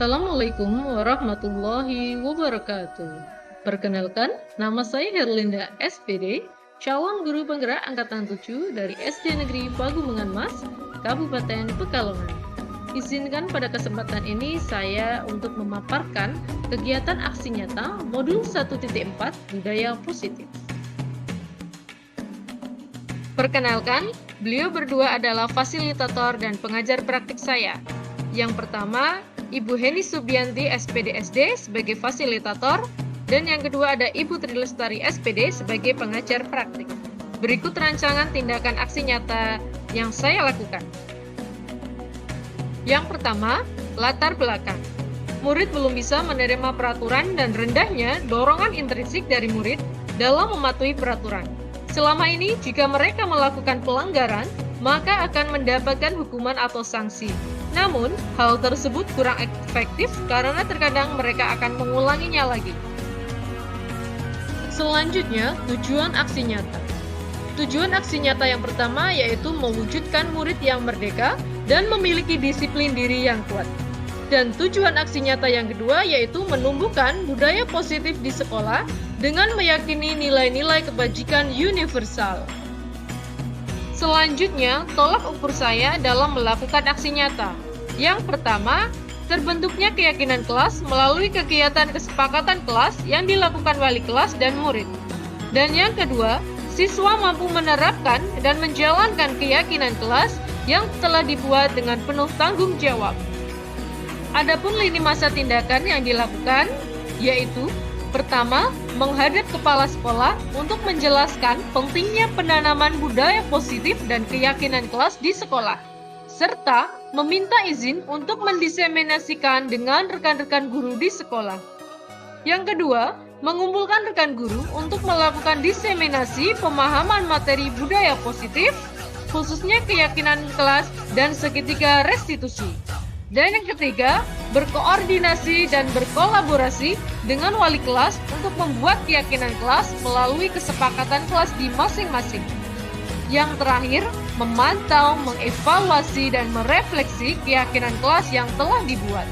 Assalamualaikum warahmatullahi wabarakatuh. Perkenalkan, nama saya Herlinda SPD, calon guru penggerak angkatan 7 dari SD Negeri Pagumengan Mas, Kabupaten Pekalongan. Izinkan pada kesempatan ini saya untuk memaparkan kegiatan aksi nyata modul 1.4 Budaya Positif. Perkenalkan, beliau berdua adalah fasilitator dan pengajar praktik saya. Yang pertama, Ibu Heni Subianti SPD sebagai fasilitator, dan yang kedua ada Ibu Trilestari SPD sebagai pengajar praktik. Berikut rancangan tindakan aksi nyata yang saya lakukan. Yang pertama, latar belakang. Murid belum bisa menerima peraturan dan rendahnya dorongan intrinsik dari murid dalam mematuhi peraturan. Selama ini, jika mereka melakukan pelanggaran, maka akan mendapatkan hukuman atau sanksi. Namun, hal tersebut kurang efektif karena terkadang mereka akan mengulanginya lagi. Selanjutnya, tujuan aksi nyata. Tujuan aksi nyata yang pertama yaitu mewujudkan murid yang merdeka dan memiliki disiplin diri yang kuat. Dan tujuan aksi nyata yang kedua yaitu menumbuhkan budaya positif di sekolah dengan meyakini nilai-nilai kebajikan universal. Selanjutnya, tolak ukur saya dalam melakukan aksi nyata. Yang pertama, terbentuknya keyakinan kelas melalui kegiatan kesepakatan kelas yang dilakukan wali kelas dan murid. Dan yang kedua, siswa mampu menerapkan dan menjalankan keyakinan kelas yang telah dibuat dengan penuh tanggung jawab. Adapun lini masa tindakan yang dilakukan, yaitu pertama, menghadap kepala sekolah untuk menjelaskan pentingnya penanaman budaya positif dan keyakinan kelas di sekolah, serta meminta izin untuk mendiseminasikan dengan rekan-rekan guru di sekolah. Yang kedua, mengumpulkan rekan guru untuk melakukan diseminasi pemahaman materi budaya positif, khususnya keyakinan kelas dan segitiga restitusi. Dan yang ketiga, berkoordinasi dan berkolaborasi dengan wali kelas untuk membuat keyakinan kelas melalui kesepakatan kelas di masing-masing. Yang terakhir, memantau, mengevaluasi, dan merefleksi keyakinan kelas yang telah dibuat.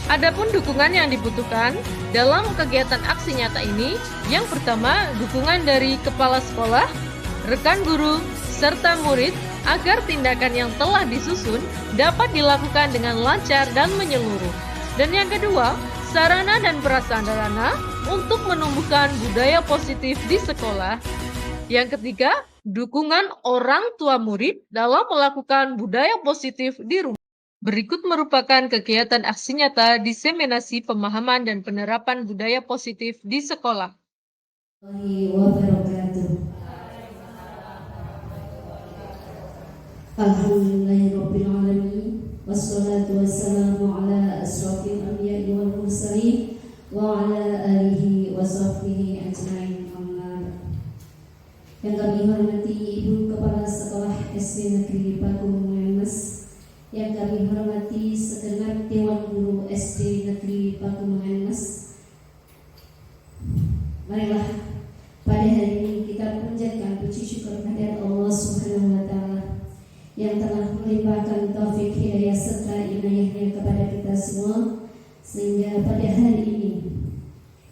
Adapun dukungan yang dibutuhkan dalam kegiatan aksi nyata ini, yang pertama, dukungan dari kepala sekolah, rekan guru, serta murid, agar tindakan yang telah disusun dapat dilakukan dengan lancar dan menyeluruh. Dan yang kedua, sarana dan prasarana untuk menumbuhkan budaya positif di sekolah. Yang ketiga, dukungan orang tua murid dalam melakukan budaya positif di rumah. Berikut merupakan kegiatan aksi nyata diseminasi pemahaman dan penerapan budaya positif di sekolah. Alhamdulillahirrabbilalamin. Wassalatu wassalamu ala asrafil anbiya'i wal mursalin wa ala alihi wa sahbihi ajma'in. Yang kami hormati Ibu Kepala Sekolah SD Negeri Pagumengan Mas, yang kami hormati segenap Dewan Guru SD Negeri Pagumengan Mas, marilah pada hari ini kita panjatkan puji syukur kehadirat Allah Subhanahu wa Ta'ala yang telah melimpahkan taufik hidayah serta inayahnya kepada kita semua, sehingga pada hari ini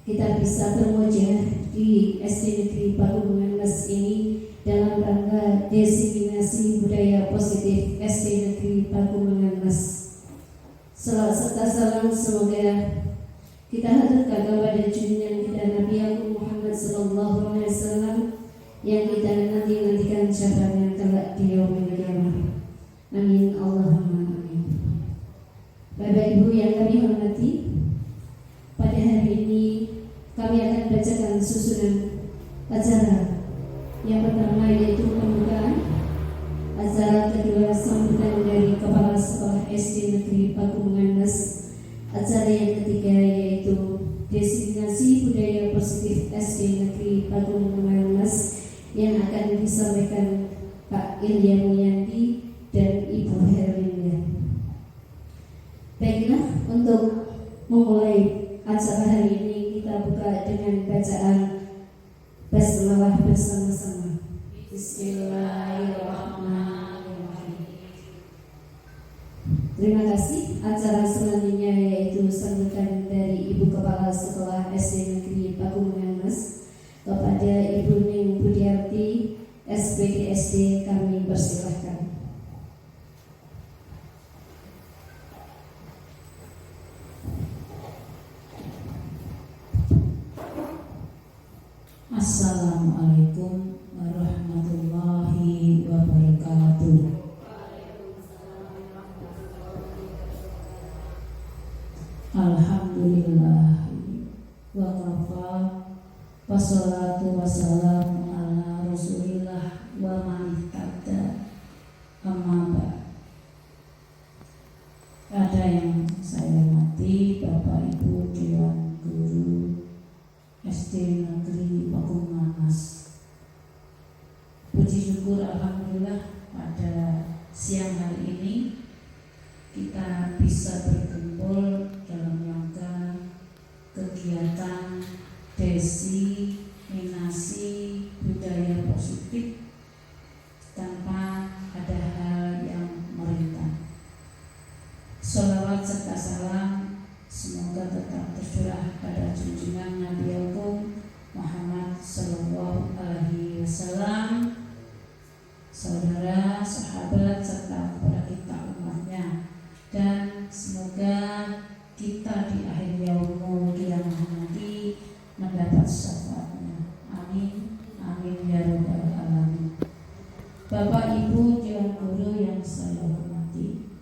kita bisa bermuja di SD Negeri Pagumengan Mas ini dalam rangka diseminasi budaya positif SD Negeri Pagumengan Mas. Salam serta salam semoga kita haturkan kepada junjungan kita Nabi Muhammad SAW yang kita nantikan syafaatnya kelak di yaumil qiyamah. Amin Allahumma amin. Bapak Ibu yang kami hormati, pada hari ini kami akan bacakan susunan acara. Yang pertama yaitu pembukaan, acara kedua sambutan dari Kepala Sekolah SD Negeri Pagumengan Mas, acara yang ketiga yaitu diseminasi budaya positif SD Negeri Pagumengan Mas yang akan disampaikan Pak Ilya Mulyanti dan Ibu Herlinda. Baiklah, untuk memulai acara hari ini kita buka dengan bacaan basmalah bersama-sama. Bismillahirrahmanirrahim. Terima kasih. Acara selanjutnya Assalamualaikum warahmatullahi wabarakatuh. Alhamdulillah wa kafa wassalatu wassalamu ala rasulillah wa man ihtada amma ba'd. Ada yang saya hormati Bapak Ibu Dewan Guru SD Negeri Pakumanas. Puji syukur alhamdulillah pada siang hari ini kita bisa berkumpul dalam rangka kegiatan diseminasi budaya positif tanpa ada hal yang merintah. Sholawat serta salam semoga tetap tercurah pada junjungan Nabi Agung Muhammad Sallallahu Alaihi Wasallam, saudara, sahabat, serta kepada kita umatnya, dan semoga kita di akhir yaumul qiyamah nanti mendapat syafaatnya. Amin, amin ya rabbal alamin. Bapak Ibu Dewan Guru yang saya hormati,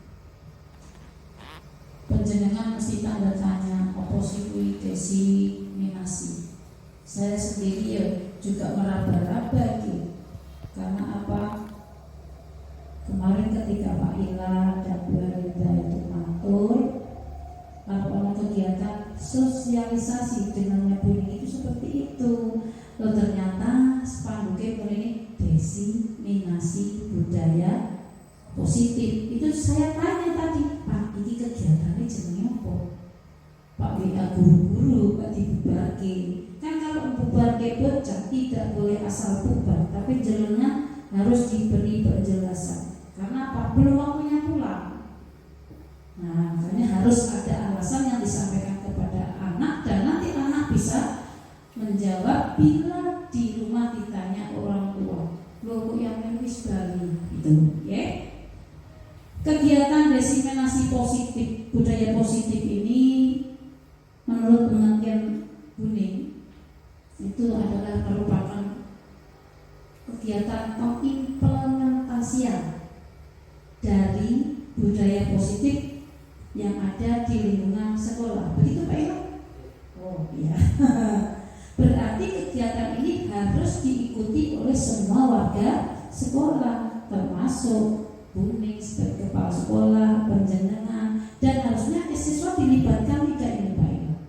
panjenengan mesti tanda tanya apa sih kuwi diseminasi. Saya sendiri ya juga meraba-raba gitu. Karena apa? Kemarin ketika Pak Ila dan Bu Harinda itu matur, lalu kegiatan sosialisasi dengan bunyi itu seperti itu. Loh ternyata spanduknya ini diseminasi budaya positif. Itu saya tanya tadi, Pak, ini kegiatannya jenenge apa? Pak WA guru-guru, Pak dibubarke. Kan kalau bubarke bocah tidak boleh asal bubar, tapi jenengnya harus diberi penjelasan. Karena apa? Belum waktunya pulang. Nah, makanya harus ada alasan yang disampaikan kepada anak, dan nanti anak bisa menjawab bila di rumah ditanya orang tua. Loh kok yang wis bali itu, ya? Kegiatan diseminasi positif, budaya positif ini menurut pengertian Buning itu adalah merupakan kegiatan pengimplementasian dari budaya positif yang ada di lingkungan sekolah. Begitu Pak Ila? Oh iya. Berarti kegiatan ini harus diikuti oleh semua warga sekolah, termasuk Buning sebagai kepala sekolah, penjenengan, dan harusnya siswa dilibatkan tidak ini Pak Ila.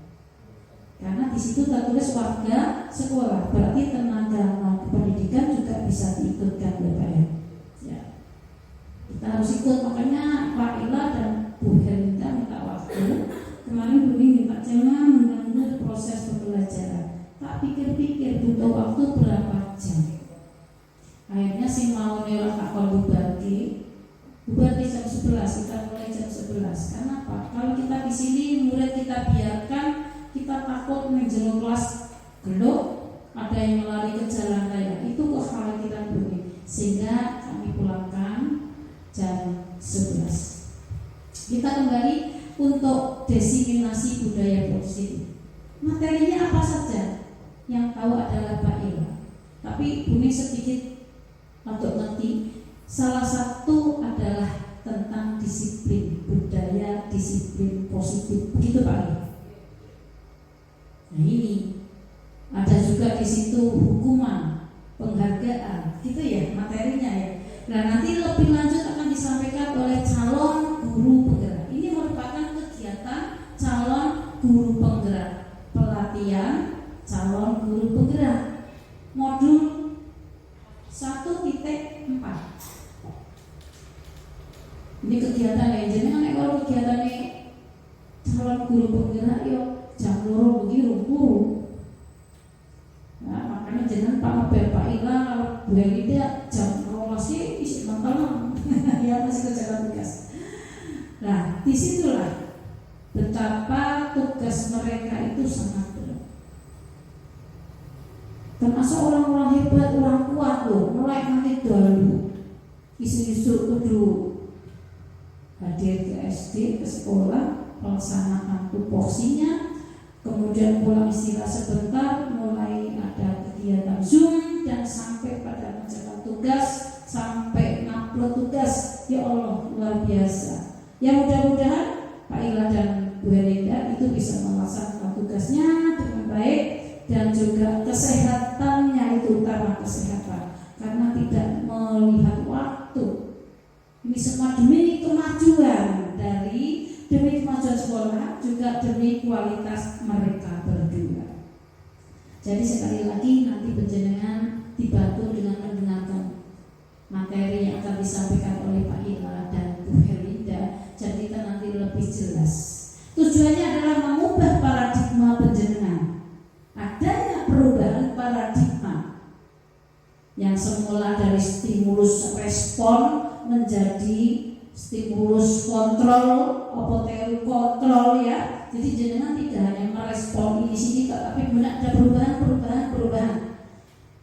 Karena di situ tertulis warga sekolah, berarti tenaga pendidikan juga bisa diikutkan ya Pak ya. Kita harus ikut, makanya Pak Ila dan Bu Harinda minta waktu. Kemarin Buning minta jangan mengganggu proses pembelajaran. Tak pikir-pikir butuh waktu berapa jam. Akhirnya si mau nyewa takol bubarki jam 11, kita mulai jam 11. Kenapa? Kalau kita di sini murid kita biarkan, kita takut menjelang kelas gelap, ada yang melari ke jalan raya. Itu kekhawatiran kita Buning. Sehingga kami pulangkan jam 11. Kita kembali untuk diseminasi budaya positif. Materinya apa saja? Yang tahu adalah Pak Ila. Tapi Buning sedikit untuk ngerti. Salah satu adalah tentang disiplin, budaya disiplin positif. Begitu Pak Ila. Nah ini ada juga di situ hukuman, penghargaan, gitu ya materinya ya. Nah nanti lebih lanjut akan disampaikan oleh calon guru penggerak. Ini merupakan kegiatan calon guru penggerak, pelatihan calon guru penggerak, modul 1.4. Ini kegiatan ya, jadi kan kalau kegiatan ini calon guru penggerak yo jam 2 begitu guru. Nah, makanya jangan Pak Ila kalau boleh tidak jam 12 sih isi mantel ya masih kerja tugas. Nah, disitulah betapa tugas mereka itu sangat berat. Termasuk orang-orang hebat, orang kuat loh, mulai nanti dulu isu-isu kudu hadir ke SD, ke sekolah, pelaksanaan tupoksinya, kemudian pulang istirahat sebentar, mulai ada kegiatan kegiatan Zoom dan sampai pada mengerjakan tugas, sampai ngupload tugas. Ya Allah, luar biasa. Ya mudah-mudahan Pak Ila dan Bu Helinda itu bisa melaksanakan tugasnya dengan baik dan juga kesehatannya itu utama, kesehatan, karena tidak melihat waktu. Ini semua demi kemajuan demi kemajuan sekolah, juga demi kualitas mereka berdua. Jadi sekali lagi nanti penjenengan dibantu dengan mendengarkan materi yang akan disampaikan oleh Pak Ila dan Bu Helinda. Jadi kita nanti lebih jelas. Tujuannya adalah mengubah paradigma penjenengan. Adanya perubahan paradigma yang semula dari stimulus respon menjadi stimulus kontrol, kontrol ya. Jadi jenengan tidak hanya merespon ini sini, tapi benar ada perubahan.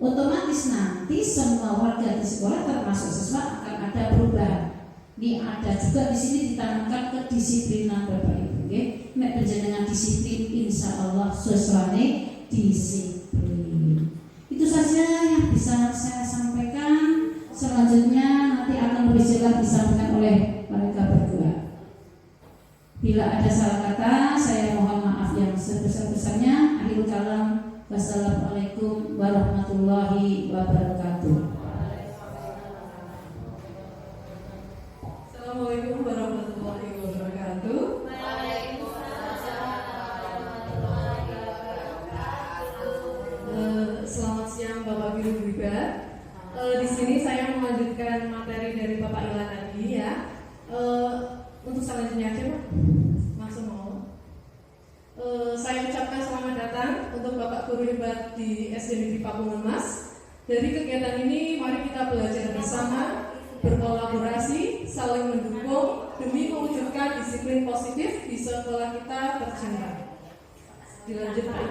Otomatis nanti semua warga di sekolah termasuk siswa akan ada perubahan. Ini ada juga di sini ditanamkan kedisiplinan Bapak Ibu. Nek penjenengan disiplin, insya Allah sesuai disiplin. Itu saja yang bisa saya sampaikan. Selanjutnya nanti akan lebih jelas disampaikan oleh mereka berdua. Bila ada salah kata, saya mohon maaf yang sebesar-besarnya. Akhirul kalam. Wassalamualaikum warahmatullahi wabarakatuh. Assalamualaikum warahmatullahi wabarakatuh. Selamat siang Bapak Guru Ibu. Di sini saya melanjutkan materi dari Bapak Ila tadi ya. Untuk selanjutnya aja Pak, langsung mau. Saya ucapkan selamat datang untuk Bapak Guru Hebat di SD Negeri Pakungan Mas. Dari kegiatan ini mari kita belajar bersama, berkolaborasi, saling mendukung demi mewujudkan disiplin positif di sekolah kita tercinta. Dilanjut Pak.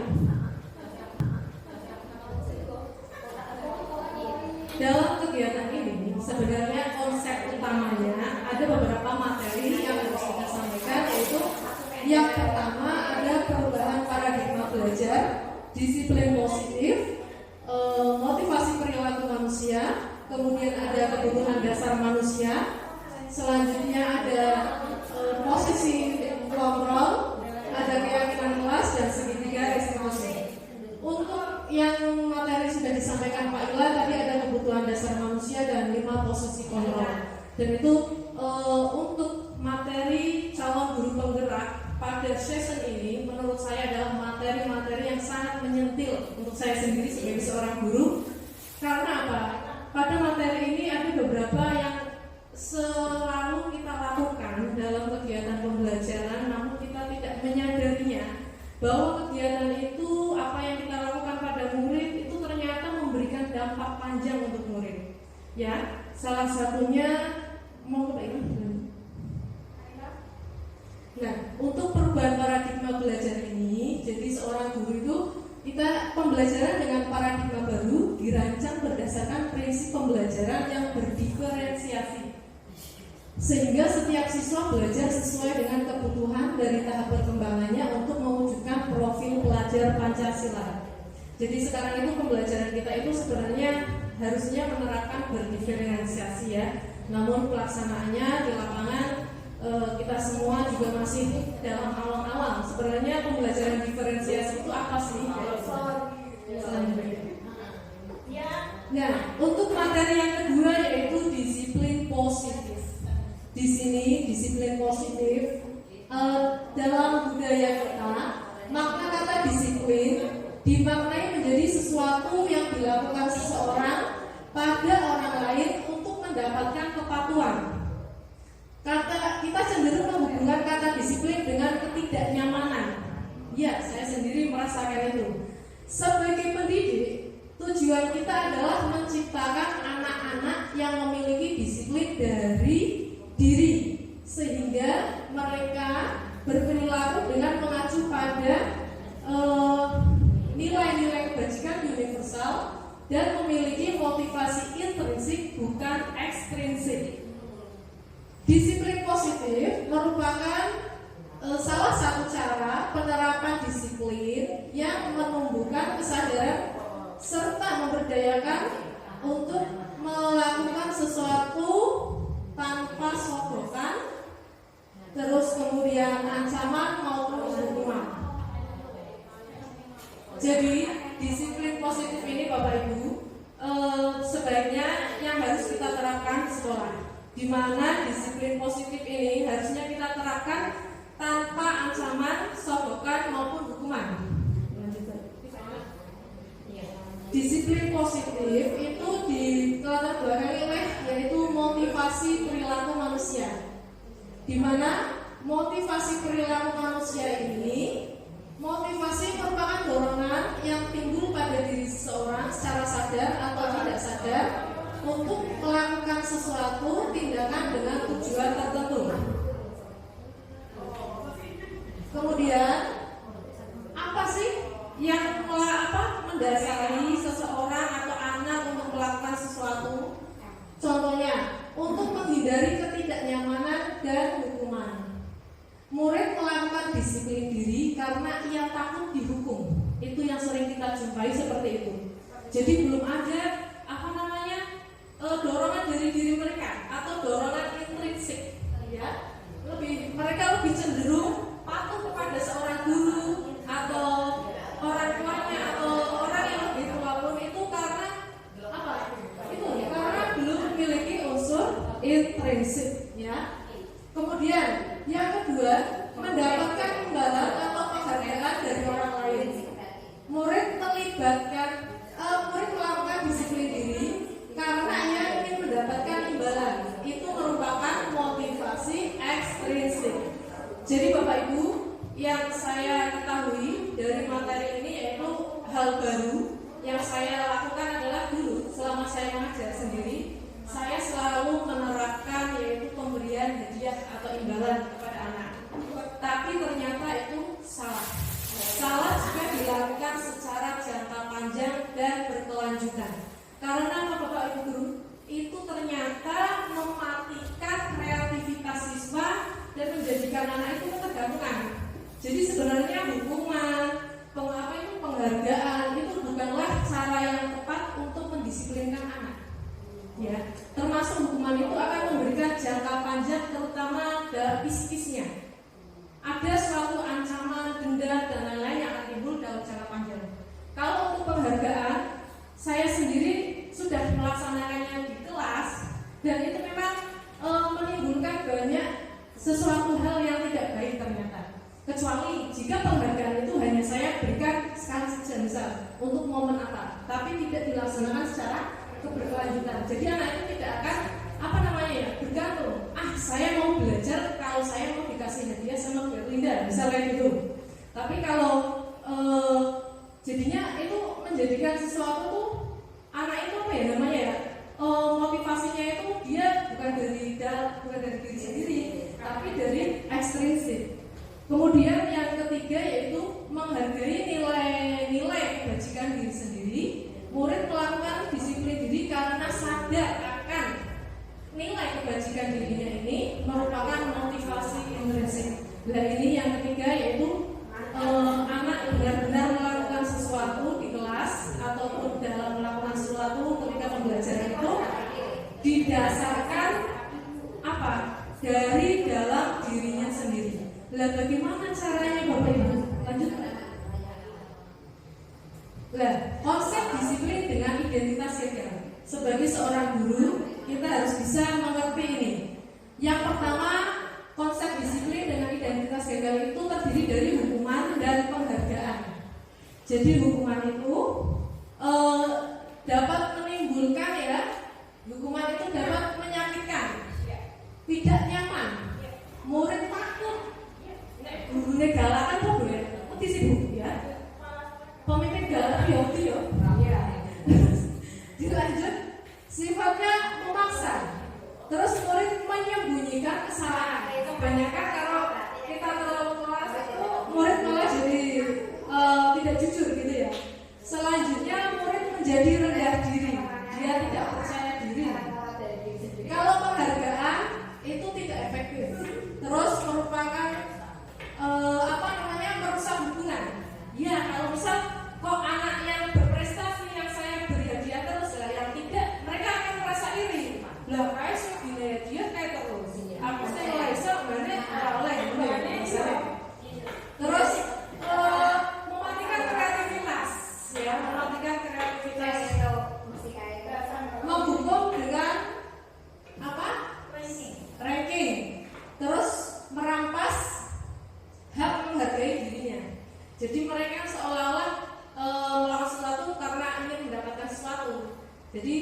Dalam kegiatan ini sebenarnya konsep utamanya ada beberapa materi yang harus kita sampaikan, yaitu yang pertama ada perubahan paradigma belajar, disiplin positif, motivasi perilaku manusia, kemudian ada kebutuhan dasar manusia, selanjutnya ada posisi kontrol, ada keyakinan kelas dan segitiga restitusi. Untuk yang materi sudah disampaikan Pak Ila tadi ada kebutuhan dasar manusia dan 5 posisi kontrol. Dan itu untuk materi calon guru penggerak pada session ini menurut saya adalah materi-materi yang sangat menyentil untuk saya sendiri sebagai seorang guru. Karena apa? Pada materi ini ada beberapa yang selalu kita lakukan dalam kegiatan pembelajaran, namun kita tidak menyadarinya bahwa kegiatan itu, apa yang kita lakukan pada murid itu ternyata memberikan dampak panjang untuk murid. Ya, salah satunya Nah, untuk perubahan paradigma belajar ini, jadi seorang guru itu kita pembelajaran dengan paradigma baru dirancang berdasarkan prinsip pembelajaran yang berdiferensiasi, sehingga setiap siswa belajar sesuai dengan kebutuhan dari tahap perkembangannya untuk mewujudkan profil pelajar Pancasila. Jadi sekarang itu pembelajaran kita itu sebenarnya harusnya menerapkan berdiferensiasi ya, namun pelaksanaannya di lapangan kita semua juga masih dalam awal-awal. Sebenarnya pembelajaran diferensiasi itu apa sih? Nah, untuk materi yang kedua yaitu disiplin positif. Di sini disiplin positif dalam budaya kita, makna kata disiplin dimaknai menjadi sesuatu yang dilakukan seseorang pada orang lain untuk mendapatkan kepatuhan. Kita cenderung menghubungkan kata disiplin dengan ketidaknyamanan. Ya, saya sendiri merasakan itu. Sebagai pendidik, tujuan kita adalah menciptakan anak-anak yang memiliki disiplin dari diri, sehingga mereka berperilaku dengan mengacu pada nilai-nilai kebajikan universal dan memiliki motivasi intrinsik bukan ekstrinsik. Disiplin positif merupakan salah satu cara penerapan disiplin yang menumbuhkan kesadaran serta memberdayakan untuk melakukan sesuatu tanpa sogokan, terus kemudian ancaman maupun hukuman. Jadi disiplin positif ini Bapak Ibu sebaiknya yang harus kita terapkan di sekolah, di mana disiplin positif ini harusnya kita terapkan tanpa ancaman, sogokan maupun hukuman. Disiplin positif itu dilatar belakangi oleh yaitu motivasi perilaku manusia, di mana motivasi perilaku manusia ini, motivasi merupakan dorongan yang timbul pada diri seseorang secara sadar atau tidak sadar untuk melakukan sesuatu tindakan dengan tujuan tertentu. Kemudian apa sih yang mendasari seseorang atau anak untuk melakukan sesuatu? Contohnya, untuk menghindari ketidaknyamanan dan hukuman. Murid melakukan disiplin diri karena ia takut dihukum. Itu yang sering kita jumpai seperti itu. Jadi belum ada dorongan dari diri mereka atau dorongan intrinsik, ya. Mereka lebih cenderung patuh kepada seorang guru atau orang tuanya atau orang yang lebih tua pun itu karena apa? Itu karena belum memiliki unsur intrinsik, ya. Kemudian yang kedua, mendapatkan imbalan atau penghargaan dari orang lain. Murid melakukan disiplin diri karena ia ingin mendapatkan imbalan. Itu merupakan motivasi ekstrinsik. Jadi Bapak Ibu, yang saya ketahui dari materi ini yaitu hal baru yang saya lakukan adalah dulu selama saya mengajar sendiri, saya selalu menerapkan yaitu pemberian hadiah atau imbalan kepada anak. Tapi ternyata itu salah. Salah jika dilakukan secara jangka panjang dan berkelanjutan. Karena apa Bapak Ibu Guru? Itu ternyata mematikan kreativitas siswa dan menjadikan anak itu ketergantungan. Jadi sebenarnya hukuman, penghargaan itu bukanlah cara yang tepat untuk mendisiplinkan anak. Ya, termasuk hukuman itu akan memberikan jangka panjang terutama dalam psikisnya. Ada suatu ancaman, denda dan lain-lain yang akan timbul dalam jangka panjang. Kalau untuk penghargaan, saya sendiri sudah melaksanakannya di kelas dan itu memang menimbulkan banyak sesuatu hal yang tidak baik ternyata. Kecuali jika penghargaan itu hanya saya berikan sekali saja misal untuk momen apa, tapi tidak dilaksanakan secara keberkelanjutan. Jadi anak itu tidak akan bergantung. Saya mau belajar kalau saya mau dikasih hadiah sama Bu Linda, misalnya gitu. Tapi kalau jadinya itu menjadikan sesuatu tuh anak itu motivasinya itu dia bukan dari diri sendiri, tapi dari ekstrinsik. Kemudian yang ketiga yaitu menghargai nilai-nilai kebajikan diri sendiri. Murid melakukan disiplin diri karena sadar akan nilai kebajikan dirinya ini merupakan motivasi intrinsik. Dan ini yang ketiga yaitu anak benar-benar melakukan sesuatu di kelas ataupun dalam melakukan sesuatu ketika pembelajaran itu didasarkan dari dalam dirinya sendiri. Lah bagaimana caranya Bapak Ibu? Lanjut. Lah konsep disiplin dengan identitas gagal. Sebagai seorang guru kita harus bisa mengerti ini. Yang pertama, konsep disiplin dengan identitas gagal itu terdiri dari hukuman dan penghargaan. Jadi hukuman itu dapat menimbulkan hukuman itu dapat menyakitkan, tidak nyaman, murid takut, gurunya galakan kok gue, mesti sibuk ya, pemimpin galakan ya. Dilanjut, sifatnya memaksa, terus murid menyembunyikan kesalahan. Kebanyakan kalau kita terlalu keras itu murid malah jadi tidak jujur gitu ya. Selanjutnya murid menjadi rendah diri, dia tidak percaya diri. Kalau penghargaan itu tidak efektif, terus merupakan merusak hubungan. Ya kalau misal kok anak yang berprestasi yang Jadi mereka seolah-olah melakukan sesuatu karena ingin mendapatkan sesuatu. Jadi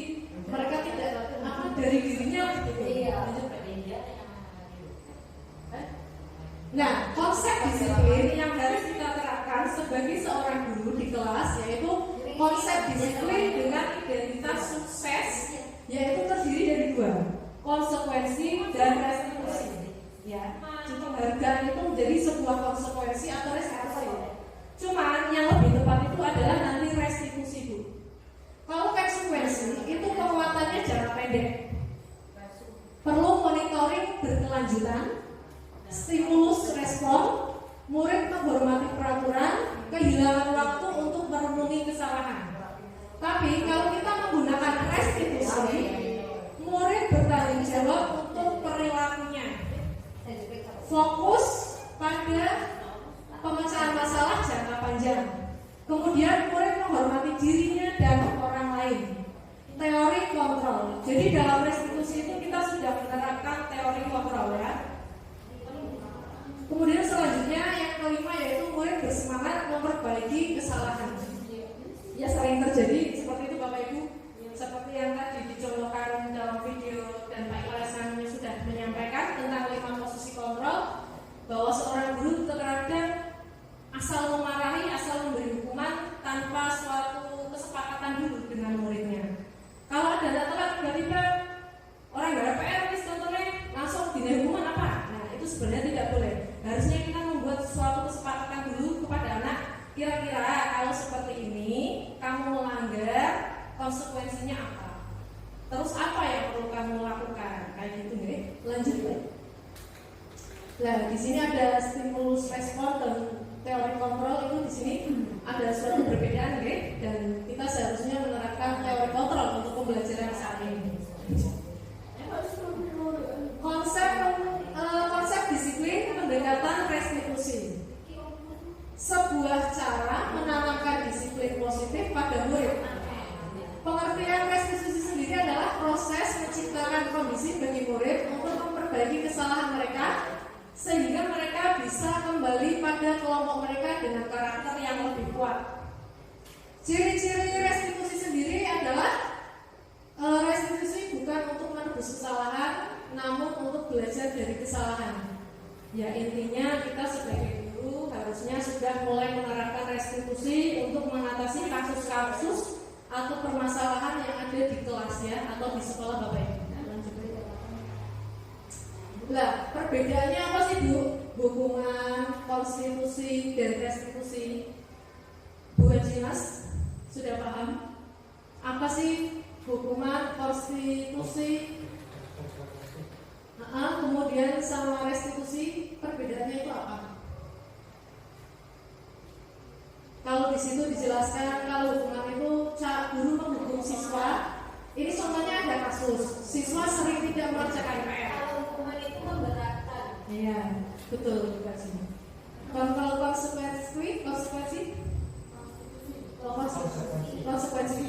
mereka tidak dari dirinya gitu. Nah, konsep disiplin yang harus kita terapkan sebagai seorang guru di kelas yaitu konsep disiplin dengan identitas sukses, yaitu terdiri dari dua, konsekuensi dan restitusi. Ya, penghargaan itu menjadi sebuah konsekuensi atau restitusi. Cuman yang lebih tepat itu adalah nanti restitusi Bu. Kalau konsekuensi itu penguatannya jangka pendek, perlu monitoring berkelanjutan, stimulus respon, murid menghormati peraturan, kehilangan waktu untuk merenungi kesalahan. Tapi kalau kita menggunakan restitusi, murid bertanggung jawab untuk perilakunya, fokus pada pemecahan masalah jangka panjang. Kemudian murid menghormati dirinya dan orang lain. Teori kontrol. Jadi dalam restitusi itu kita sudah menerapkan teori kontrol ya. Kemudian selanjutnya yang kelima yaitu murid bersemangat memperbaiki kesalahan. Ya sering terjadi seperti itu Bapak Ibu. Seperti yang tadi dicontohkan dalam video dan Pak Ilasan sudah menyampaikan tentang 5 posisi kontrol, bahwa seorang guru terkadang asal memarahi, asal memberi hukuman tanpa suatu kesepakatan dulu dengan muridnya. Kalau ada telat tiba-tiba orang nggak ada PR, contohnya langsung dina hukuman apa? Nah itu sebenarnya tidak boleh. Harusnya kita membuat suatu kesepakatan dulu kepada anak. Kira-kira kalau seperti ini kamu melanggar, konsekuensinya apa? Terus apa yang perlu kamu lakukan? Kayak gitu nih. Lanjut lagi. Nah di sini ada stimulus respon dan teori kontrol itu di sini ada suatu perbedaan, dan kita seharusnya menerapkan teori kontrol untuk pembelajaran saat ini. Konsep disiplin pendekatan restitusi, sebuah cara menanamkan disiplin positif pada murid. Pengertian restitusi sendiri adalah proses menciptakan kondisi bagi murid untuk memperbaiki kesalahan mereka sehingga mereka bisa kembali pada kelompok mereka dengan karakter yang lebih kuat. Ciri-ciri restitusi sendiri adalah restitusi bukan untuk menebus kesalahan, namun untuk belajar dari kesalahan. Ya intinya kita sebagai guru harusnya sudah mulai menerapkan restitusi untuk mengatasi kasus-kasus atau permasalahan yang ada di kelas ya atau di sekolah Bapak Ibu. Lah, perbedaannya apa sih Bu? Hubungan konstitusi dan restitusi. Bu Hajimas sudah paham? Apa sih hubungan konstitusi? Kemudian sama restitusi, perbedaannya itu apa? Kalau di situ dijelaskan kalau hubungan itu guru menghukum siswa. Ini contohnya ada kasus siswa sering tidak mengerjakan PR. Iya, betul juga sih. Kalau konsekuensi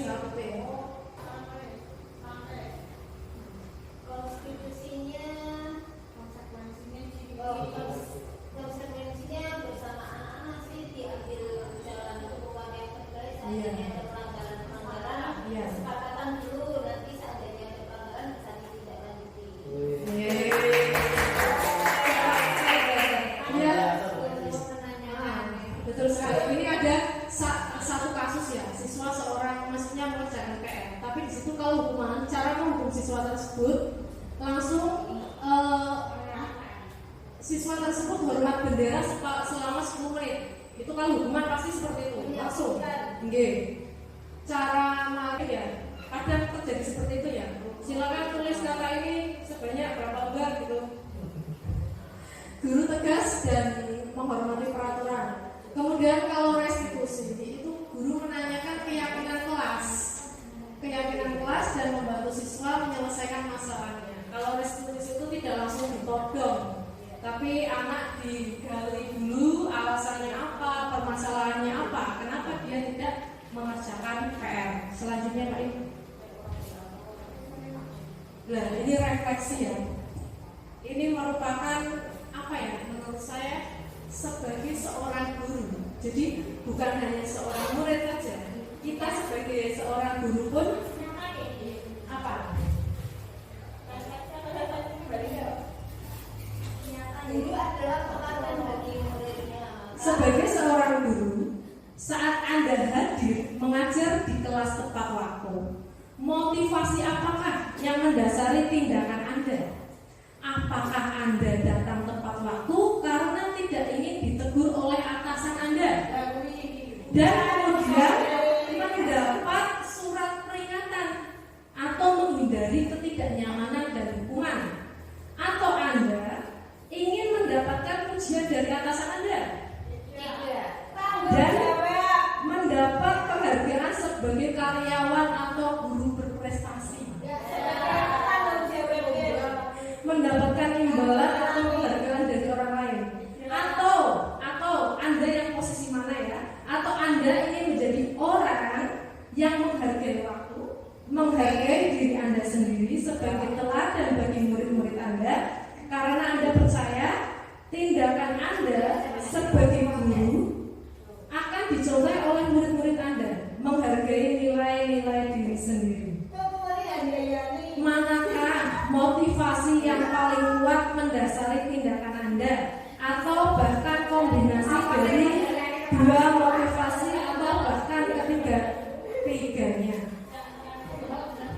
apa ya? Konsekuensinya bersama anak-anak sih diambil jalan hukuman yang terbaik. Seandainya ada pelanggaran, kesepakatan dulu nanti seandainya ada pelanggaran bisa ditindaklanjuti. Betul sekali. Ini ada satu kasus ya, siswa seorang maksudnya mengerjakan PR. Tapi di situ kalau hukuman, cara menghukum siswa tersebut langsung siswa tersebut hormat bendera selama 10 menit. Itu kalau hukuman pasti seperti itu, langsung. Nggih. Cara ya, kadang terjadi seperti itu ya. Silakan tulis kata ini sebanyak berapa lembar gitu. Guru tegas dan menghormati peraturan. Kemudian kalau restitusi itu guru menanyakan keyakinan kelas dan membantu siswa menyelesaikan masalahnya. Kalau restitusi itu tidak langsung ditodong, tapi anak digali dulu alasannya apa, permasalahannya apa, kenapa dia tidak mengerjakan PR. Selanjutnya Pak Ibu. Nah ini refleksi ya. Ini merupakan apa ya? Menurut saya sebagai seorang guru. Jadi Jadi bukan hanya seorang murid saja, kita sebagai seorang guru pun apa? Guru adalah teladan bagi muridnya. Sebagai seorang guru, saat Anda hadir mengajar di kelas tepat waktu, motivasi apakah yang mendasari tindakan Anda? Apakah Anda datang tepat waktu karena tidak ingin ditegur oleh atasan Anda? Dan kemudian mendapat surat peringatan atau menghindari ketidaknyamanan dan hukuman? Atau Anda ingin mendapatkan pujian dari atasan Anda? Dan mendapat penghargaan sebagai karyawan atau guru berprestasi? Mendapatkan imbalan atau penghargaan dari orang lain? Atau Anda yang posisi mana ya? Atau Anda ingin menjadi orang yang menghargai waktu, menghargai diri Anda sendiri sebagai teladan bagi murid-murid Anda, karena Anda percaya tindakan Anda sebagai guru akan dicontoh oleh murid-murid Anda, menghargai nilai-nilai diri sendiri. Manakah motivasi yang paling kuat mendasari tindakan Anda, atau bahkan kombinasi dari dua motivasi atau bahkan ketiganya?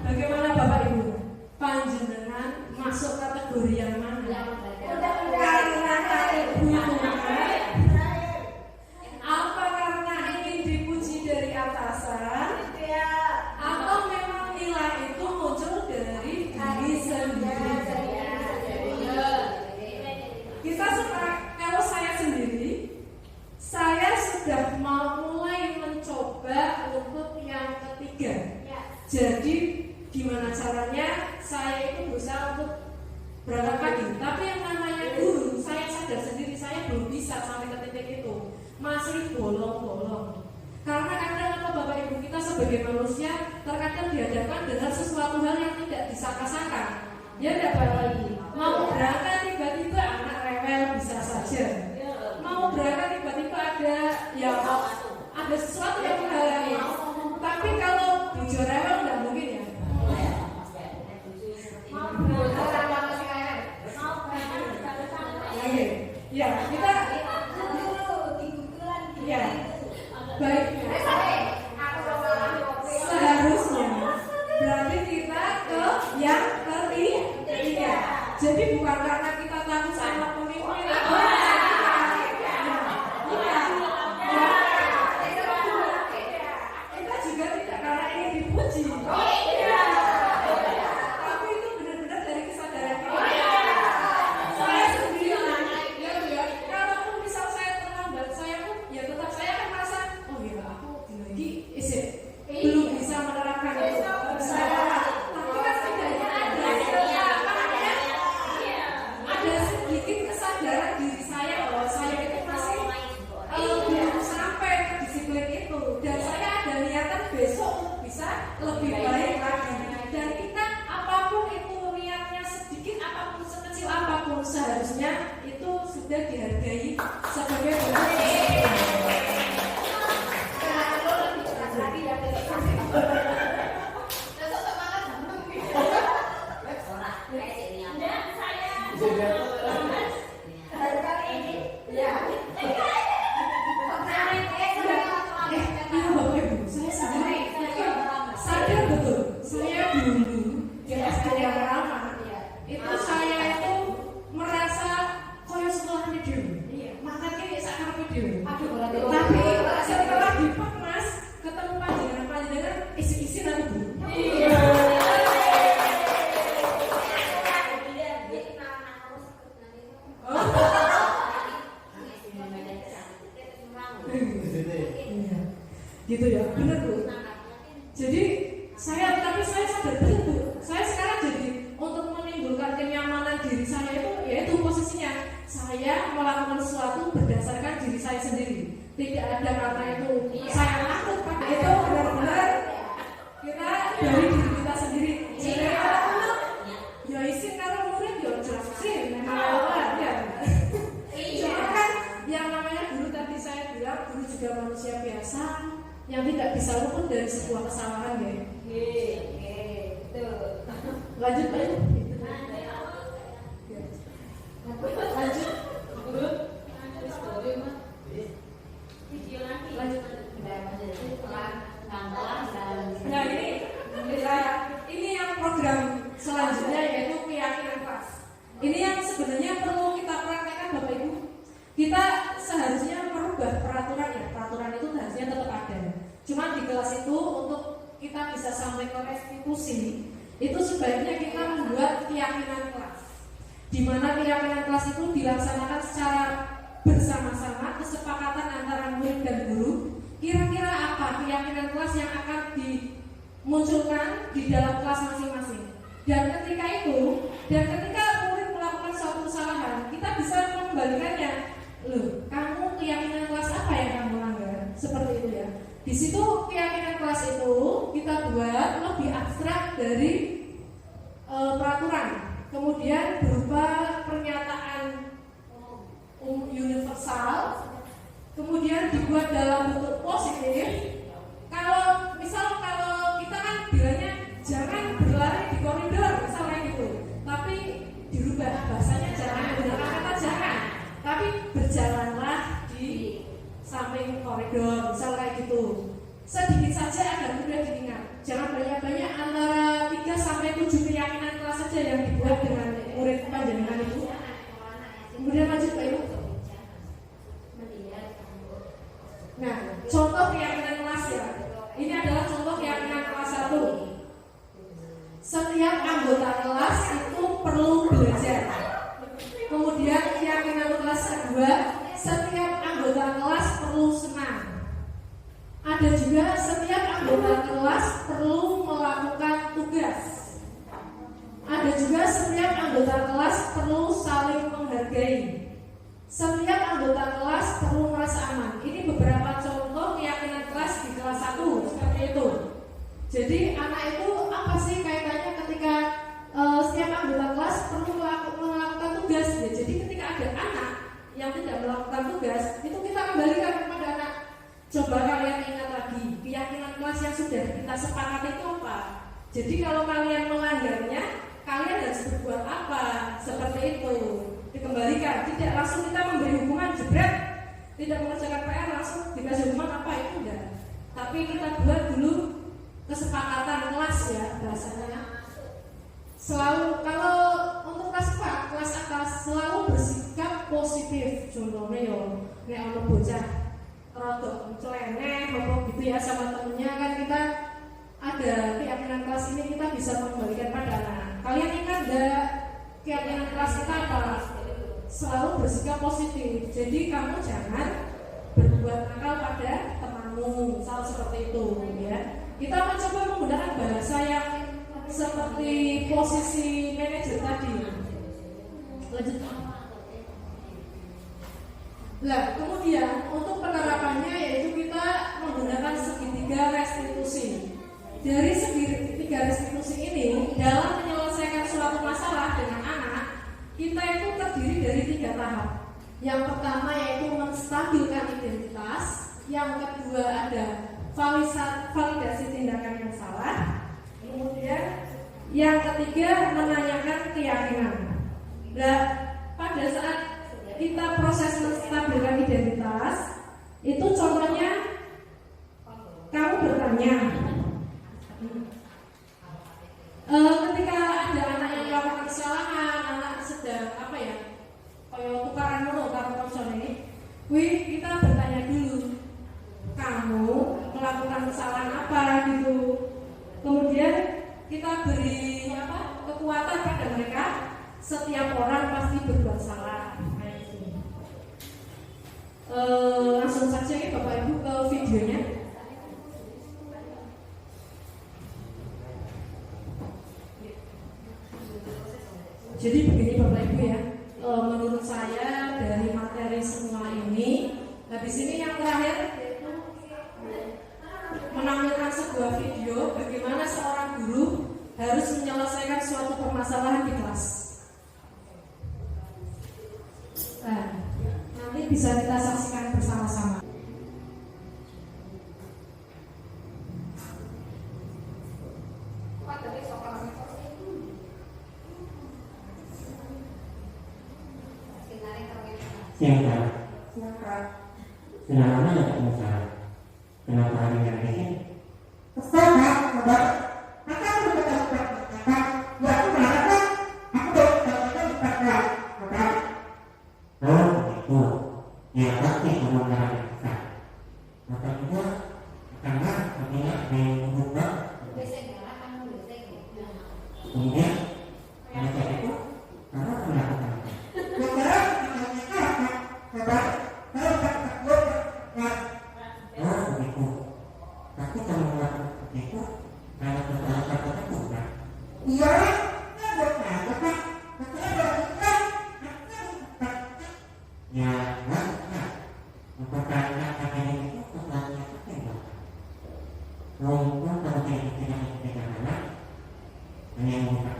Bagaimana Bapak Ibu? Panjenengan masuk kategori yang mana? Karena apa karena ingin dipuji dari atasan? Atau memang nilai itu muncul dari diri sendiri? Kita suka, kalau saya sendiri, saya sudah mau mulai mencoba untuk yang ketiga. Jadi gimana caranya saya itu berusaha untuk berangkat pagi. Tapi yang namanya guru, saya sadar sendiri saya belum bisa sampai ke titik itu, masih bolong-bolong. Karena kadang apa Bapak Ibu, kita sebagai manusia terkadang dihadapkan dengan sesuatu hal yang tidak disangka-sangka. Ya tidak Bapak Ibu, mau berangkat tiba-tiba anak rewel bisa saja. Mau berangkat tiba-tiba ada sesuatu yang menghalangi. Tapi kalau bujur rewel tidak mungkin ya. Oke, ya kita ya baik. Seharusnya berarti kita ke yang ketiga. Jadi bukan karena kita takut sama pemimpin atau kita juga tidak karena ingin dipuji. Tapi itu benar-benar dari kesadaran kita. Saya sendiri, kalaupun misal saya terlambat, saya pun ya tetap saya akan merasa, oh ya aku lagi belum bisa menerapkan itu. Tapi kan setidaknya ada sedikit kesadaran diri saya bahwa saya itu masih belum sampai ke disiplin itu, dan saya ada niatan besok untuk bisa lebih baik lagi. Dan kita apapun itu niatnya sedikit apapun sekecil apapun, seharusnya itu sudah dihargai sebagai sadar betul, saya dulu di SD yang lama itu saya itu merasa koyo sekolah video, makanya saya karena video. Tapi setelah di Pekmas ketemu panjenengan isi nanti dulu. Gitu ya, benar Bu. Jadi saya sadar betul. Saya sekarang jadi untuk menimbulkan kenyamanan diri saya itu, yaitu posisinya saya melakukan sesuatu berdasarkan diri saya sendiri. Tidak ada kata itu saya takut, itu benar-benar kita dari diri kita sendiri. Jadi ya isin kalau murid ya jelasin memang ya. Cuma kan yang namanya guru tadi saya bilang, guru juga juga manusia biasa yang tidak bisa luput dari sebuah kesalahan ya. Lanjut Pak Ibu. Lanjut. Nah ini yang program selanjutnya yaitu keyakinan kelas. Ini yang sebenarnya perlu kita praktekkan Bapak Ibu. Kita seharusnya merubah peraturan ya. Peraturan itu harusnya tetap ada. Cuma di kelas itu untuk kita bisa sampai ke restitusi, itu sebaiknya kita membuat keyakinan kelas. Di mana keyakinan kelas itu dilaksanakan secara bersama-sama, kesepakatan antara murid dan guru. Kira-kira apa keyakinan kelas yang akan dimunculkan di dalam kelas masing-masing. Dan ketika murid melakukan suatu kesalahan, kita bisa mengembalikannya. Loh, kamu keyakinan kelas apa yang kamu langgar? Seperti itu ya. Di situ keyakinan kelas itu kita buat lebih abstrak dari peraturan. Kemudian berupa pernyataan universal. Kemudian dibuat dalam bentuk positif. Kalau kita kan bilangnya jangan berlari di koridor, misalnya gitu. Tapi dirubah bahasanya jangan menggunakan kata jangan, tapi berjalanlah di samping koridor, misal kayak gitu. Sedikit saja agar mudah diingat. Jangan banyak-banyak, antara 3 sampai 7 keyakinan kelas saja yang dibuat dengan murid panjenengan itu. Kemudian lanjut Pak Ibu. Nah, contoh keyakinan kelas ya. Ini adalah contoh keyakinan kelas 1. Setiap anggota kelas itu perlu belajar. Kemudian keyakinan kelas kedua, setiap anggota kelas perlu senang. Ada juga setiap anggota kelas perlu melakukan tugas. Ada juga setiap anggota kelas perlu saling menghargai. Setiap anggota kelas perlu merasa aman. Ini beberapa contoh keyakinan kelas di kelas 1 seperti itu. Jadi anak itu apa sih kaitannya ketika setiap anggota kelas perlu melakukan tugas ya. Jadi ketika ada anak yang tidak melakukan tugas, itu kita kembalikan kepada anak. Coba kalian ingat lagi keyakinan kelas yang sudah kita sepakati itu apa. Jadi kalau kalian melanggarnya, kalian harus berbuat apa? Seperti itu. Dikembalikan, tidak langsung kita memberi hukuman jebret, tidak mengerjakan PR langsung dikasih hukuman apa itu enggak. Tapi kita buat dulu kesepakatan kelas ya bahasanya. Selalu kalau untuk kelas 4, kelas atas selalu bersikap positif. Contohnya yo nek ono bocah rada celeneh apa gitu ya sama temennya, kan kita ada keyakinan kelas ini kita bisa mengembalikan pada anak. Kalian ingat enggak keyakinan kelas kita apa? Selalu bersikap positif. Jadi kamu jangan berbuat nakal pada temanmu, misal seperti itu ya. Kita mencoba menggunakan bahasa yang seperti posisi manajer tadi. Lanjut. Nah, kemudian untuk penerapannya yaitu kita menggunakan segitiga restitusi. Dari segitiga restitusi ini dalam menyelesaikan suatu masalah dengan anak, kita itu terdiri dari 3 tahap. Yang pertama yaitu menstabilkan identitas. Yang kedua ada validasi tindakan yang salah. Kemudian yang ketiga menanyakan keyakinan. Nah, pada saat kita proses menstabilkan identitas, itu contohnya kamu bertanya. Ketika ada anak yang melakukan kesalahan, anak sedang apa ya, kayak tukaran mulu karo ini, kita bertanya dulu, kamu melakukan kesalahan apa gitu. Kemudian kita beri kekuatan pada mereka. Setiap orang pasti berbuat salah. Langsung saja ya Bapak Ibu ke videonya. Jadi begini Bapak Ibu ya, menurut saya dari materi semua ini, habis ini yang terakhir menampilkan sebuah video bagaimana seorang guru harus menyelesaikan suatu permasalahan di kelas. Nah, nanti bisa kita saksikan bersama-sama. Siapa? Sudah lama ya ketemu Sarah? Kenapa hari ini? Kesel Pak, udah. Maka aku udah tahu Pak. Ya aku marah Pak. Aku udah tahu Pak. Oh begitu. Ya pasti kamu marah besar. Maka juga karena apabila ada yang mengubah, kemudian pada saat itu kamu akan melakukan apa? Oh begitu. Tapi kalau melakukan seperti itu, kalau sesuatu tertentu kan? Iya. Ya, nah, mempertahankan kakaknya itu sesuatu yang penting loh. Walaupun kalau tidak tidak anak, hanya yang bukan.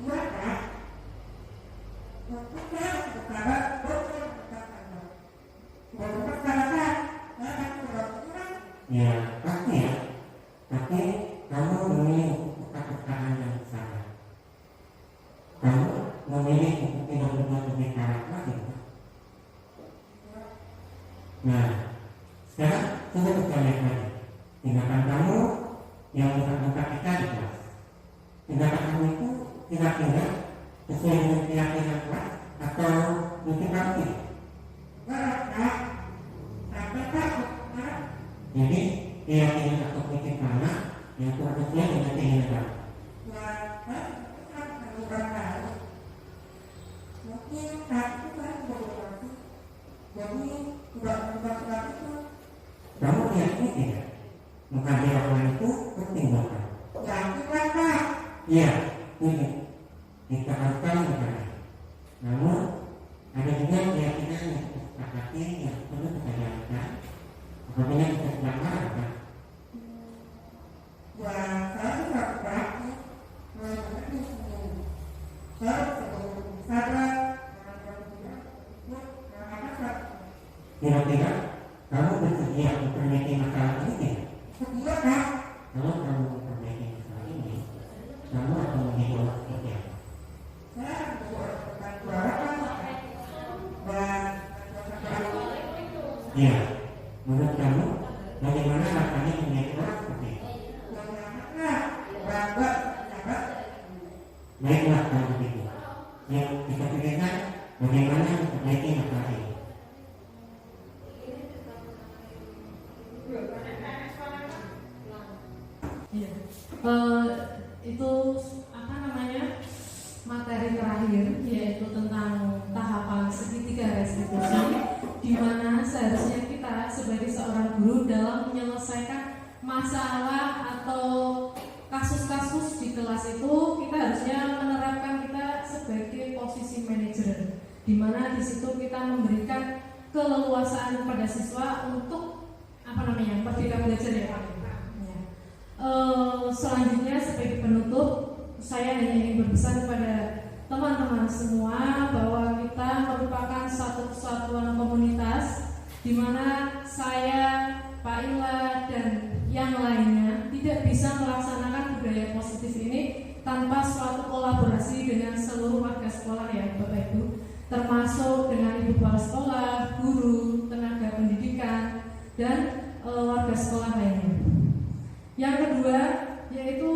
Iya Pak. Ya, pasti ya. Tapi kamu memilih untuk pertahanan yang salah. Kamu memilih untuk tidak berbuat lebih parah lagi. Nah, sekarang coba kita lihat lagi. Tindakan kamu yang bukan kita di kelas. Tindakan kamu itu kira-kira sesuai dengan keyakinan kelas atau mungkin pasti. Jadi keyakinan atau mungkin mana yang sesuai dengan keinginan kamu. Kamu meyakini tidak? Mengkaji orang itu penting buat kamu. Iya, ini kita harus tahu bukan. Namun ada juga keyakinan yang kita sepakati yang perlu kita jalankan. Apabila kita sedang marah, kan? Kira-kira kamu bersedia memperbaiki masalah ini tidak? Kalau kamu memperbaiki masalah ini, kamu akan menjadi orang seperti apa? Ya, menurut kamu bagaimana rasanya menjadi orang seperti itu? Baiklah kalau begitu. Yuk kita pikirkan bagaimana memperbaiki masalah ini. Iya. Itu apa namanya, materi terakhir yaitu tentang tahapan segitiga restitusi, di mana seharusnya kita sebagai seorang guru dalam menyelesaikan masalah atau kasus-kasus di kelas itu kita harusnya menerapkan kita sebagai posisi manajer, di mana di situ kita memberikan keleluasaan kepada siswa untuk merdeka belajar ya Pak. Selanjutnya sebagai penutup, saya hanya ingin berpesan kepada teman-teman semua bahwa kita merupakan satu kesatuan komunitas di mana saya, Pak Ila, dan yang lainnya tidak bisa melaksanakan budaya positif ini tanpa suatu kolaborasi dengan seluruh warga sekolah ya Bapak Ibu, termasuk dengan ibu kepala sekolah, guru, tenaga pendidikan, dan warga sekolah lainnya. Yang kedua yaitu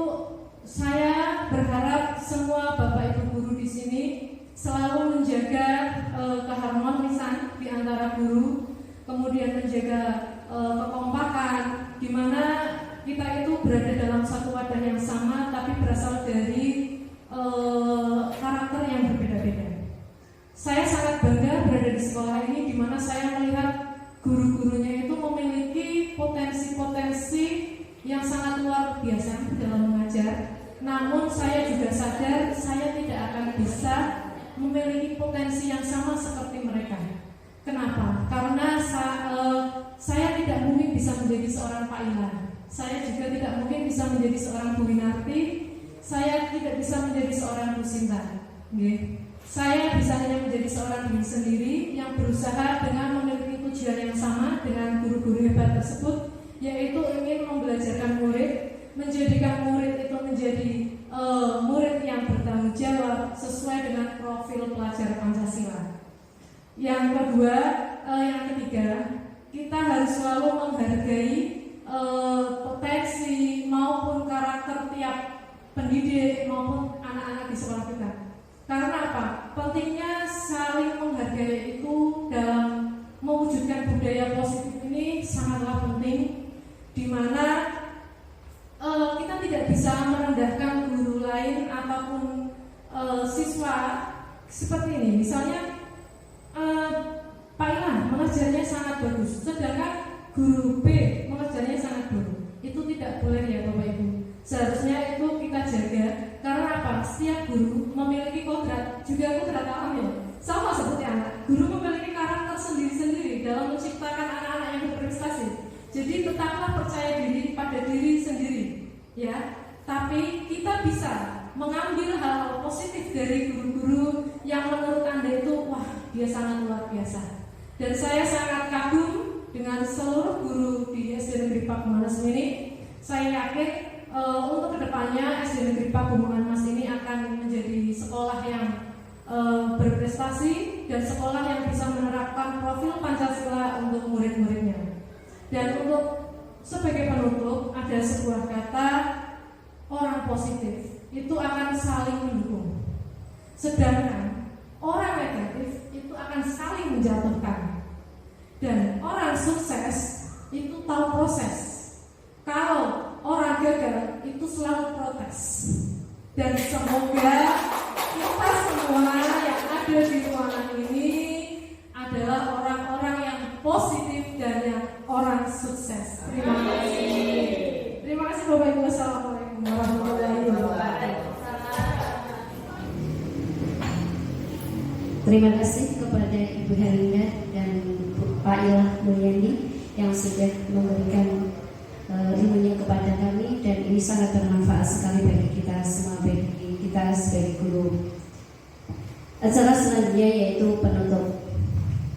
saya berharap semua Bapak Ibu guru di sini selalu menjaga keharmonisan di antara guru, kemudian menjaga kekompakan, di mana kita itu berada dalam satu wadah yang sama tapi berasal dari karakter yang berbeda-beda. Saya sangat bangga berada di sekolah ini, di mana saya melihat guru-gurunya itu memiliki potensi-potensi yang sangat luar biasa dalam mengajar. Namun saya juga sadar saya tidak akan bisa memiliki potensi yang sama seperti mereka. Kenapa? Karena saya tidak mungkin bisa menjadi seorang Pak Ilham. Saya juga tidak mungkin bisa menjadi seorang Bu Winarti. Saya tidak bisa menjadi seorang Bu Sinta. Saya bisa hanya menjadi seorang diri sendiri yang berusaha dengan memiliki tujuan yang sama dengan guru-guru hebat tersebut, yaitu ingin membelajarkan murid, menjadikan murid itu menjadi murid yang bertanggung jawab sesuai dengan profil pelajar Pancasila. Yang kedua, yang ketiga, kita harus selalu menghargai potensi maupun karakter tiap pendidik maupun anak-anak di sekolah kita. Karena apa? Pentingnya saling menghargai itu dalam mewujudkan budaya positif ini sangatlah penting, di mana kita tidak bisa merendahkan guru lain ataupun siswa seperti ini. Misalnya Pak Ilan mengajarnya sangat bagus, sedangkan guru B mengajarnya sangat buruk. Itu tidak boleh ya Bapak Ibu. Seharusnya itu kita jaga. Karena apa? Setiap guru memiliki kodrat, juga kodrat alam ya. Sama seperti anak, guru memiliki karakter sendiri-sendiri dalam menciptakan anak-anak yang berprestasi. Jadi tetaplah percaya diri pada diri sendiri, ya. Tapi kita bisa mengambil hal positif dari guru-guru yang menurut Anda itu, wah, dia sangat luar biasa. Dan saya sangat kagum dengan seluruh guru di SD Negeri Pakuman Mas ini. Saya yakin untuk kedepannya SD Negeri Pakuman Mas ini akan menjadi sekolah yang berprestasi dan sekolah yang bisa menerapkan profil Pancasila untuk murid-muridnya. Dan untuk sebagai penutup ada sebuah kata, orang positif itu akan saling mendukung, sedangkan orang negatif itu akan saling menjatuhkan. Dan orang sukses itu tahu proses. Kalau orang gagal itu selalu protes. Dan semoga kita semua yang ada di ruangan ini adalah orang-orang yang positif dan yang orang sukses. Terima kasih. Terima kasih Bapak Ibu. Assalamualaikum warahmatullahi wabarakatuh. Terima kasih kepada Ibu Herlinda dan Pak Ilah Mulyani yang sudah memberikan ilmunya kepada kami, dan ini sangat bermanfaat sekali bagi kita semua, bagi kita sebagai guru. Acara selanjutnya yaitu penutup.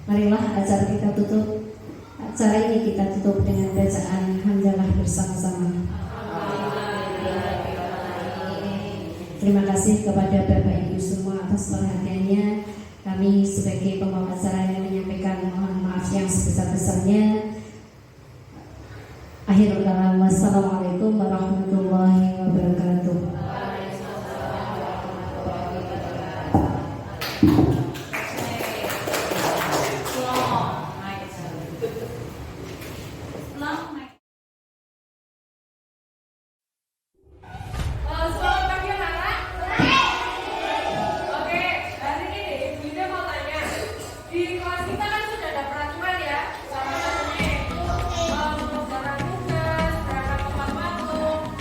Marilah acara kita tutup. Acara ini kita tutup dengan bacaan hamdalah bersama-sama. Terima kasih kepada Bapak Ibu semua atas perhatiannya. Kami sebagai pembawa acara yang menyampaikan mohon maaf yang sebesar-besarnya. Akhirul kalam, wassalamualaikum warahmatullahi wabarakatuh. Selamat pagi anak-anak. Oke, hari ini Ibu Ida mau tanya. Di kelas kita kan sudah ada peraturan ya. Salah satunya itu mengerjakan tugas, berangkat tepat waktu,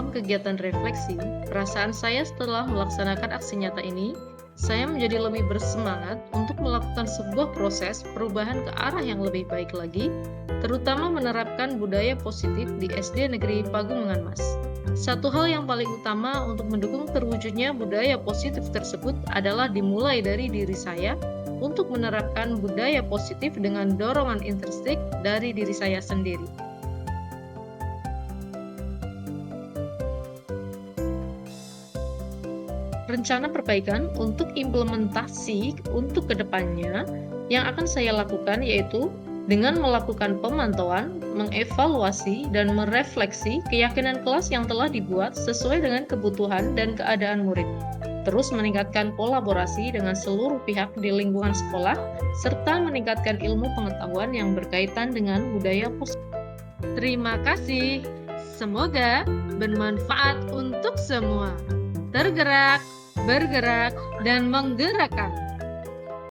dalam kegiatan refleksi, perasaan saya setelah melaksanakan aksi nyata ini, saya menjadi lebih bersemangat untuk melakukan sebuah proses perubahan ke arah yang lebih baik lagi, terutama menerapkan budaya positif di SD Negeri Pagumangan Mas. Satu hal yang paling utama untuk mendukung terwujudnya budaya positif tersebut adalah dimulai dari diri saya untuk menerapkan budaya positif dengan dorongan intrinsik dari diri saya sendiri. Rencana perbaikan untuk implementasi untuk kedepannya yang akan saya lakukan yaitu dengan melakukan pemantauan, mengevaluasi, dan merefleksi keyakinan kelas yang telah dibuat sesuai dengan kebutuhan dan keadaan murid. Terus meningkatkan kolaborasi dengan seluruh pihak di lingkungan sekolah, serta meningkatkan ilmu pengetahuan yang berkaitan dengan budaya positif. Terima kasih. Semoga bermanfaat untuk semua. Tergerak, bergerak, dan menggerakkan.